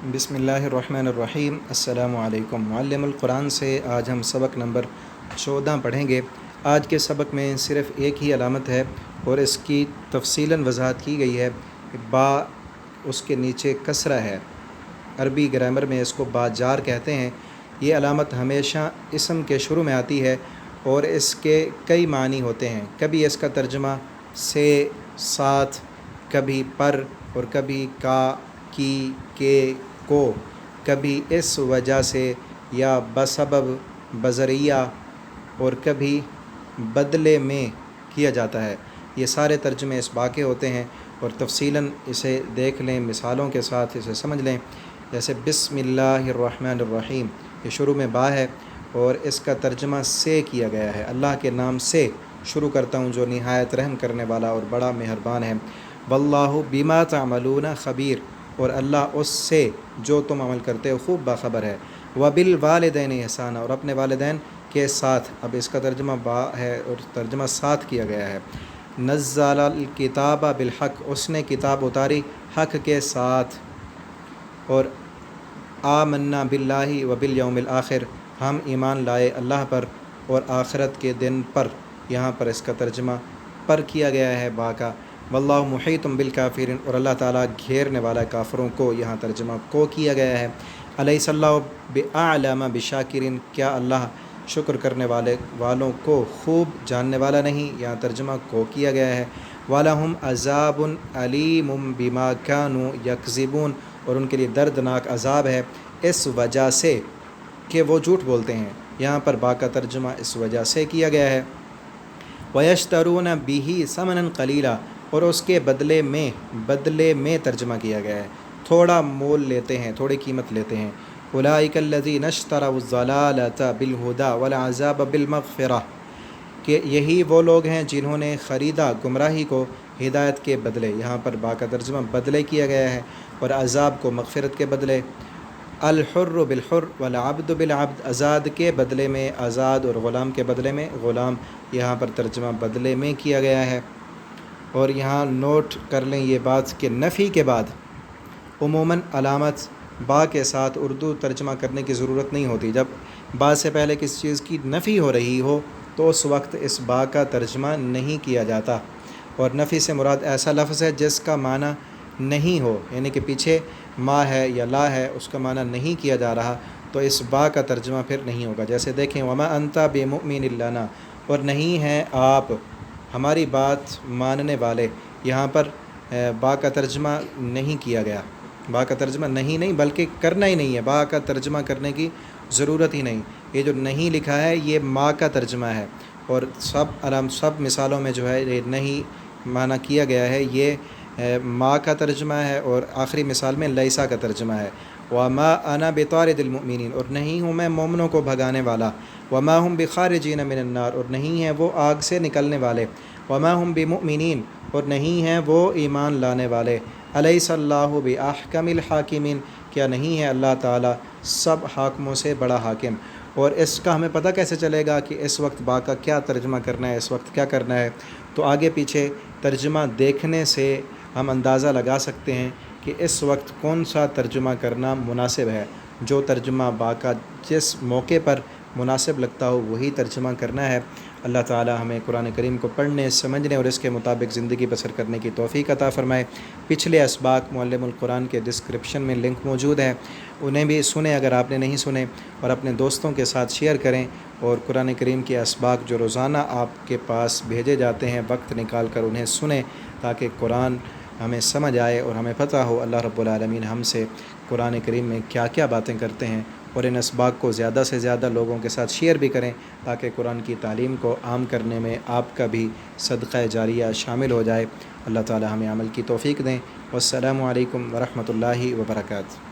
بسم اللہ الرحمن الرحیم۔ السلام علیکم۔ معلم القرآن سے آج ہم سبق نمبر 14 پڑھیں گے۔ آج کے سبق میں صرف ایک ہی علامت ہے اور اس کی تفصیلاً وضاحت کی گئی ہے۔ با اس کے نیچے کسرہ ہے، عربی گرامر میں اس کو با جار کہتے ہیں۔ یہ علامت ہمیشہ اسم کے شروع میں آتی ہے اور اس کے کئی معنی ہوتے ہیں۔ کبھی اس کا ترجمہ سے، ساتھ، کبھی پر اور کبھی کا، کی، کے، کو، کبھی اس وجہ سے یا بسبب، بذریعہ اور کبھی بدلے میں کیا جاتا ہے۔ یہ سارے ترجمے اس با کے ہوتے ہیں اور تفصیلاً اسے دیکھ لیں، مثالوں کے ساتھ اسے سمجھ لیں۔ جیسے بسم اللہ الرحمن الرحیم، یہ شروع میں با ہے اور اس کا ترجمہ سے کیا گیا ہے۔ اللہ کے نام سے شروع کرتا ہوں جو نہایت رحم کرنے والا اور بڑا مہربان ہے۔ واللہ بما تعملون خبیر، اور اللہ اس سے جو تم عمل کرتے ہو خوب باخبر ہے۔ وبالوالدین احسانا، اور اپنے والدین کے ساتھ۔ اب اس کا ترجمہ با ہے اور ترجمہ ساتھ کیا گیا ہے۔ نزل الکتاب بالحق، اس نے کتاب اتاری حق کے ساتھ۔ اور آمنا باللہ وبالیوم الآخر، ہم ایمان لائے اللہ پر اور آخرت کے دن پر۔ یہاں پر اس کا ترجمہ پر کیا گیا ہے با کا۔ واللہ محیط بالکافرین، اور اللہ تعالیٰ گھیرنے والا کافروں کو، یہاں ترجمہ کو کیا گیا ہے۔ الیس اللہ باعلم بالشاکرین، کیا اللہ شکر کرنے والوں کو خوب جاننے والا نہیں، یہاں ترجمہ کو کیا گیا ہے۔ وَلَهُمْ عَذَابٌ أَلِيمٌ بِمَا كَانُوا يَكْذِبُونَ، اور ان کے لیے دردناک عذاب ہے اس وجہ سے کہ وہ جھوٹ بولتے ہیں۔ یہاں پر با کا ترجمہ اس وجہ سے کیا گیا ہے۔ وَيَشْتَرُونَ بِهِ ثَمَنًا قَلِيلًا، اور اس کے بدلے میں ترجمہ کیا گیا ہے، تھوڑا مول لیتے ہیں، تھوڑی قیمت لیتے ہیں۔ اولئک الذین اشتروا الضلالۃ بالہدی والعذاب بالمغفرہ، کہ یہی وہ لوگ ہیں جنہوں نے خریدا گمراہی کو ہدایت کے بدلے۔ یہاں پر با کا ترجمہ بدلے کیا گیا ہے اور عذاب کو مغفرت کے بدلے۔ الحر بالحر والعبد بالعبد، آزاد کے بدلے میں آزاد اور غلام کے بدلے میں غلام، یہاں پر ترجمہ بدلے میں کیا گیا ہے۔ اور یہاں نوٹ کر لیں یہ بات کہ نفی کے بعد عموماً علامت با کے ساتھ اردو ترجمہ کرنے کی ضرورت نہیں ہوتی۔ جب با سے پہلے کسی چیز کی نفی ہو رہی ہو تو اس وقت اس با کا ترجمہ نہیں کیا جاتا، اور نفی سے مراد ایسا لفظ ہے جس کا معنی نہیں ہو، یعنی کہ پیچھے ما ہے یا لا ہے، اس کا معنی نہیں کیا جا رہا، تو اس با کا ترجمہ پھر نہیں ہوگا۔ جیسے دیکھیں وما انت بمؤمن لنا، اور نہیں ہیں آپ ہماری بات ماننے والے۔ یہاں پر با کا ترجمہ نہیں کیا گیا، با کا ترجمہ نہیں بلکہ کرنا ہی نہیں ہے، با کا ترجمہ کرنے کی ضرورت ہی نہیں۔ یہ جو نہیں لکھا ہے یہ ما کا ترجمہ ہے، اور سب مثالوں میں جو ہے یہ نہیں معنی کیا گیا ہے، یہ ما کا ترجمہ ہے، اور آخری مثال میں لیسا کا ترجمہ ہے۔ وما انا بطارد المؤمنین، اور نہیں ہوں میں مومنوں کو بھگانے والا۔ وما هم بخارجین من النار، اور نہیں ہیں وہ آگ سے نکلنے والے۔ وما هم بمؤمنین، اور نہیں ہیں وہ ایمان لانے والے۔ الیس اللہ باحکم الحاکمین، کیا نہیں ہے اللہ تعالیٰ سب حاکموں سے بڑا حاکم۔ اور اس کا ہمیں پتہ کیسے چلے گا کہ اس وقت با کا کیا ترجمہ کرنا ہے، اس وقت کیا کرنا ہے؟ تو آگے پیچھے ترجمہ دیکھنے سے ہم اندازہ لگا سکتے ہیں کہ اس وقت کون سا ترجمہ کرنا مناسب ہے۔ جو ترجمہ با کا جس موقع پر مناسب لگتا ہو وہی ترجمہ کرنا ہے۔ اللہ تعالی ہمیں قرآن کریم کو پڑھنے، سمجھنے اور اس کے مطابق زندگی بسر کرنے کی توفیق عطا فرمائے۔ پچھلے اسباق معلم القرآن کے ڈسکرپشن میں لنک موجود ہے، انہیں بھی سنیں اگر آپ نے نہیں سنے، اور اپنے دوستوں کے ساتھ شیئر کریں، اور قرآن کریم کے اسباق جو روزانہ آپ کے پاس بھیجے جاتے ہیں وقت نکال کر انہیں سنیں، تاکہ قرآن ہمیں سمجھ آئے اور ہمیں پتہ ہو اللہ رب العالمین ہم سے قرآن کریم میں کیا کیا باتیں کرتے ہیں۔ اور ان اسباق کو زیادہ سے زیادہ لوگوں کے ساتھ شیئر بھی کریں تاکہ قرآن کی تعلیم کو عام کرنے میں آپ کا بھی صدقہ جاریہ شامل ہو جائے۔ اللہ تعالی ہمیں عمل کی توفیق دیں۔ والسلام علیکم ورحمۃ اللہ وبرکاتہ۔